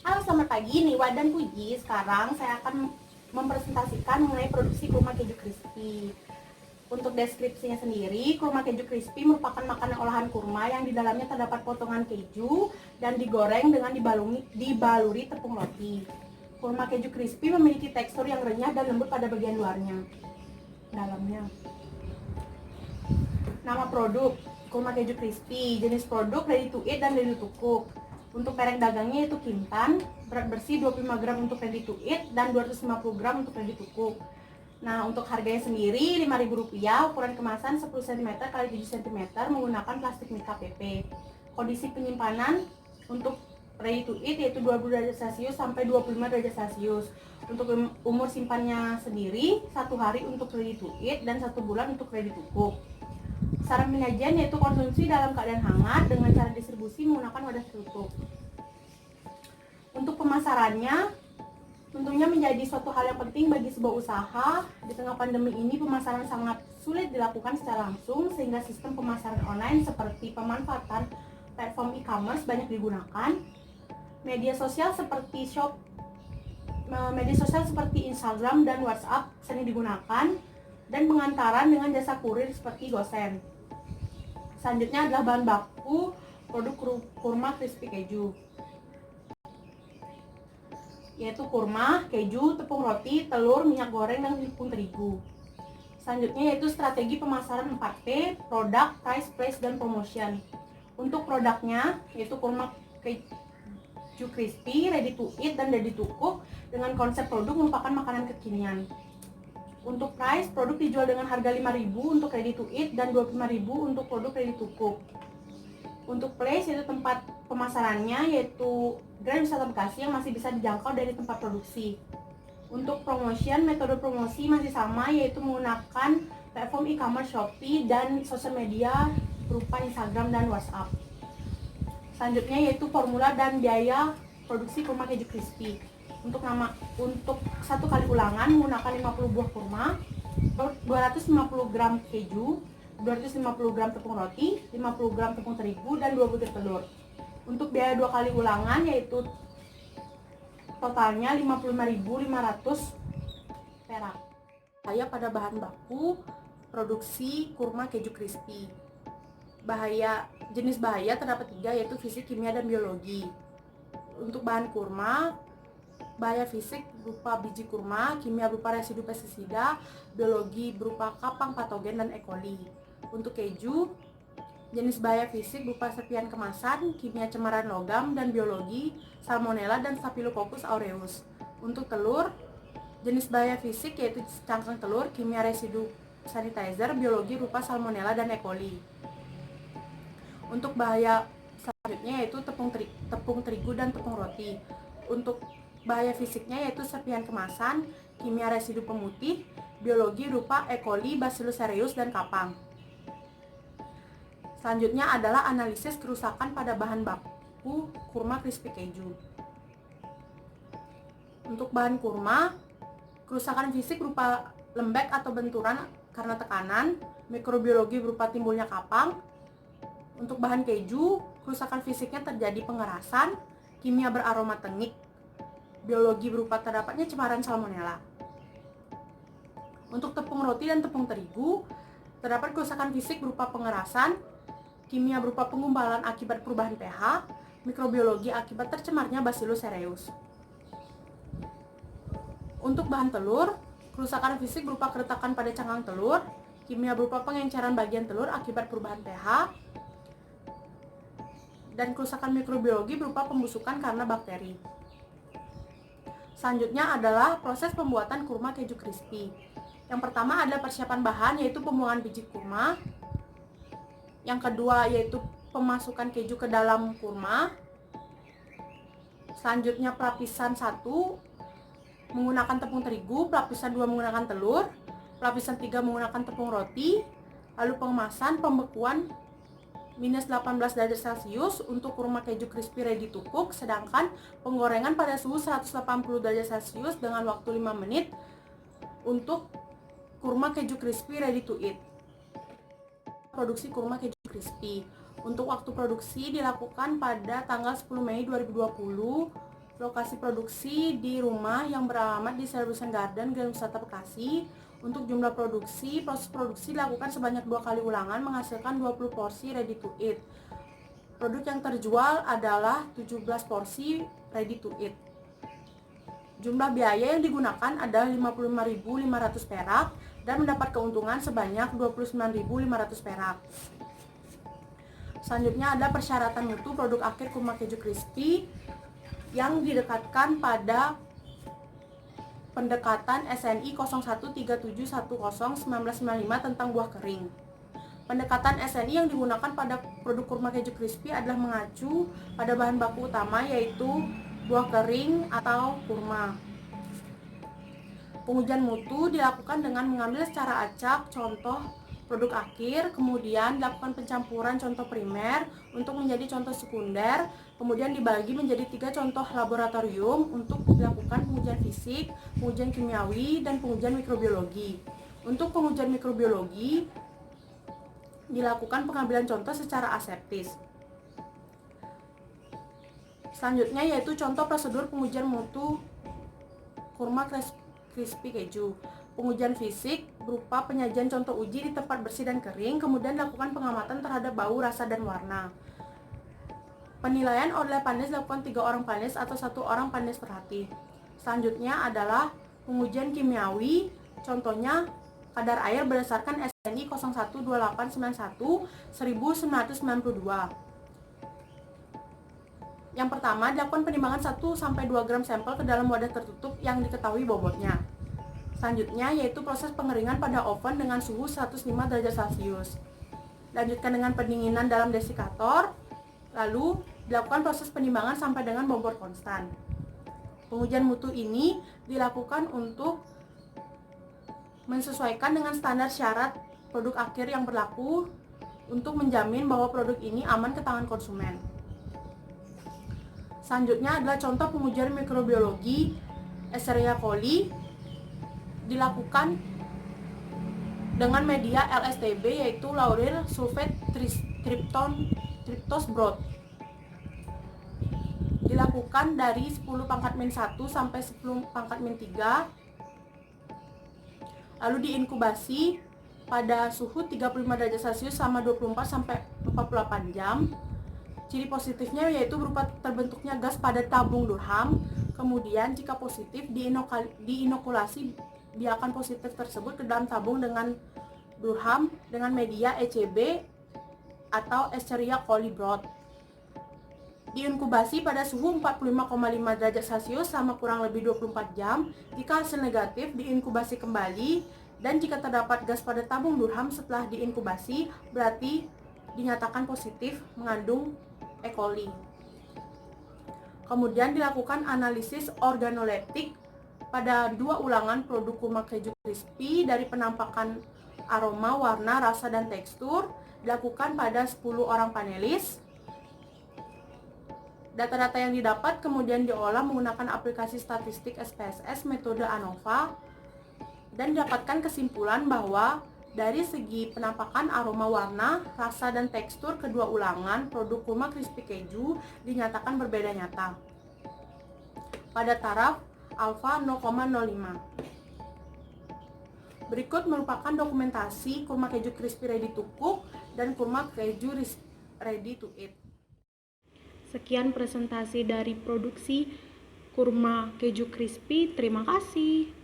Halo, selamat pagi, Niwa dan Puji. Sekarang saya akan mempresentasikan mengenai produksi kurma keju crispy. Untuk deskripsinya sendiri, kurma keju crispy merupakan makanan olahan kurma yang di dalamnya terdapat potongan keju dan digoreng dengan dibaluri tepung roti. Kurma keju crispy memiliki tekstur yang renyah dan lembut pada bagian luarnya. Dalamnya. Nama produk, kurma keju crispy. Jenis produk ready to eat dan ready to cook. Untuk merek dagangnya yaitu Kintan, berat bersih 25 gram untuk ready to eat dan 250 gram untuk ready to cook. Nah, untuk harganya sendiri Rp5.000, ukuran kemasan 10 cm x 7 cm menggunakan plastik mika PP. Kondisi penyimpanan untuk ready to eat yaitu 20 derajat Celcius sampai 25 derajat Celcius. Untuk umur simpannya sendiri 1 hari untuk ready to eat dan 1 bulan untuk ready to cook. Saran penyajian yaitu konsumsi dalam keadaan hangat dengan cara distribusi menggunakan wadah tertutup. Untuk pemasarannya, tentunya menjadi suatu hal yang penting bagi sebuah usaha. Di tengah pandemi ini, pemasaran sangat sulit dilakukan secara langsung, sehingga sistem pemasaran online seperti pemanfaatan platform e-commerce banyak digunakan. Media sosial seperti Instagram dan WhatsApp sering digunakan, dan pengantaran dengan jasa kurir seperti GoSend. Selanjutnya adalah bahan baku produk kurma crispy keju, yaitu kurma, keju, tepung roti, telur, minyak goreng, dan tepung terigu. Selanjutnya yaitu strategi pemasaran 4P, produk, price, place, dan promotion. Untuk produknya yaitu kurma keju crispy, ready to eat, dan ready to cook dengan konsep produk merupakan makanan kekinian. Untuk price, produk dijual dengan harga Rp5.000 untuk ready to eat dan Rp25.000 untuk produk ready to cook. Untuk place yaitu tempat pemasarannya yaitu Grand Wisata Bekasi yang masih bisa dijangkau dari tempat produksi. Untuk promotion, metode promosi masih sama yaitu menggunakan platform e-commerce Shopee dan sosial media berupa Instagram dan WhatsApp. Selanjutnya yaitu formula dan biaya produksi kurma keju crispy. Untuk 1 kali ulangan menggunakan 50 buah kurma, 250 gram keju, 250 gram tepung roti, 50 gram tepung terigu, dan 2 butir telur. Untuk biaya 2 kali ulangan yaitu totalnya Rp55.500 perak. Saya pada bahan baku produksi kurma keju crispy. Jenis bahaya terdapat 3 yaitu fisik, kimia, dan biologi. Untuk bahan kurma, bahaya fisik berupa biji kurma, kimia berupa residu pestisida, biologi berupa kapang patogen dan E. coli. Untuk keju, jenis bahaya fisik berupa serpihan kemasan, kimia cemaran logam, dan biologi salmonella dan staphylococcus aureus. Untuk telur, jenis bahaya fisik yaitu cangkang telur, kimia residu sanitizer, biologi berupa salmonella dan E. coli. Untuk bahaya selanjutnya yaitu tepung terigu dan tepung roti. Untuk bahaya fisiknya yaitu serpihan kemasan, kimia residu pemutih, biologi berupa E. coli, Bacillus cereus, dan kapang. Selanjutnya adalah analisis kerusakan pada bahan baku kurma crispy keju. Untuk bahan kurma, kerusakan fisik berupa lembek atau benturan karena tekanan, mikrobiologi berupa timbulnya kapang. Untuk bahan keju, kerusakan fisiknya terjadi pengerasan, kimia beraroma tengik, biologi berupa terdapatnya cemaran salmonella. Untuk tepung roti dan tepung terigu, terdapat kerusakan fisik berupa pengerasan, kimia berupa penggumpalan akibat perubahan pH, mikrobiologi akibat tercemarnya Bacillus cereus. Untuk bahan telur, kerusakan fisik berupa keretakan pada cangkang telur, kimia berupa pengenceran bagian telur akibat perubahan pH, dan kerusakan mikrobiologi berupa pembusukan karena bakteri. Selanjutnya adalah proses pembuatan kurma keju crispy. Yang pertama adalah persiapan bahan yaitu pembuangan biji kurma. Yang kedua yaitu pemasukan keju ke dalam kurma. Selanjutnya pelapisan 1 menggunakan tepung terigu, pelapisan 2 menggunakan telur, pelapisan 3 menggunakan tepung roti. Lalu pengemasan, pembekuan minus 18 derajat Celcius untuk kurma keju crispy ready to cook, sedangkan penggorengan pada suhu 180 derajat Celcius dengan waktu 5 menit untuk kurma keju crispy ready to eat. Produksi kurma keju crispy. Untuk waktu produksi dilakukan pada tanggal 10 Mei 2020 Lokasi produksi di rumah yang beralamat di Celebration Garden, Grand Wisata Bekasi. Untuk jumlah produksi, proses produksi dilakukan sebanyak 2 kali ulangan menghasilkan 20 porsi ready to eat. Produk yang terjual adalah 17 porsi ready to eat. Jumlah biaya yang digunakan adalah 55.500 perak dan mendapat keuntungan sebanyak 29.500 perak. Selanjutnya ada persyaratan mutu produk akhir kurma keju crispy yang didekatkan pada pendekatan SNI 0137101995 tentang buah kering. Pendekatan SNI yang digunakan pada produk kurma keju crispy adalah mengacu pada bahan baku utama yaitu buah kering atau kurma. Pengujian mutu dilakukan dengan mengambil secara acak contoh produk akhir, kemudian dilakukan pencampuran contoh primer untuk menjadi contoh sekunder, kemudian dibagi menjadi 3 contoh laboratorium untuk dilakukan pengujian fisik, pengujian kimiawi, dan pengujian mikrobiologi. Untuk pengujian mikrobiologi dilakukan pengambilan contoh secara aseptis. Selanjutnya yaitu contoh prosedur pengujian mutu kurma crispy keju. Pengujian fisik berupa penyajian contoh uji di tempat bersih dan kering, kemudian dilakukan pengamatan terhadap bau, rasa, dan warna. Penilaian oleh panelis dilakukan 3 orang panelis atau 1 orang panelis perhati. Selanjutnya adalah pengujian kimiawi, contohnya kadar air berdasarkan SNI 012891-1992. Yang pertama, dilakukan penimbangan 1-2 gram sampel ke dalam wadah tertutup yang diketahui bobotnya. Selanjutnya yaitu proses pengeringan pada oven dengan suhu 105 derajat Celcius. Lanjutkan dengan pendinginan dalam desikator, lalu dilakukan proses penimbangan sampai dengan bobot konstan. Pengujian mutu ini dilakukan untuk mensesuaikan dengan standar syarat produk akhir yang berlaku untuk menjamin bahwa produk ini aman ke tangan konsumen. Selanjutnya adalah contoh pengujian mikrobiologi Escherichia coli dilakukan dengan media LSTB yaitu lauryl sulfate tryptose broth. Dilakukan dari 10 pangkat min 1 sampai 10 pangkat min 3. Lalu diinkubasi pada suhu 35 derajat Celcius selama 24 sampai 48 jam. Ciri positifnya yaitu berupa terbentuknya gas pada tabung Durham. Kemudian jika positif diinokulasi biakan positif tersebut ke dalam tabung dengan Durham dengan media ECB atau Escherichia coli broth. Diinkubasi pada suhu 45,5 derajat Celcius selama kurang lebih 24 jam. Jika hasil negatif, diinkubasi kembali, dan jika terdapat gas pada tabung Durham setelah diinkubasi, berarti dinyatakan positif mengandung E. coli. Kemudian dilakukan analisis organoleptik pada 2 ulangan produk kurma keju crispy dari penampakan aroma, warna, rasa, dan tekstur. Dilakukan pada 10 orang panelis. Data-data yang didapat kemudian diolah menggunakan aplikasi statistik SPSS metode ANOVA dan didapatkan kesimpulan bahwa dari segi penampakan aroma, warna, rasa, dan tekstur kedua ulangan produk kurma crispy keju dinyatakan berbeda nyata pada taraf alfa 0,05. Berikut merupakan dokumentasi kurma keju crispy ready to cook dan kurma keju ready to eat. Sekian presentasi dari produksi kurma keju crispy. Terima kasih.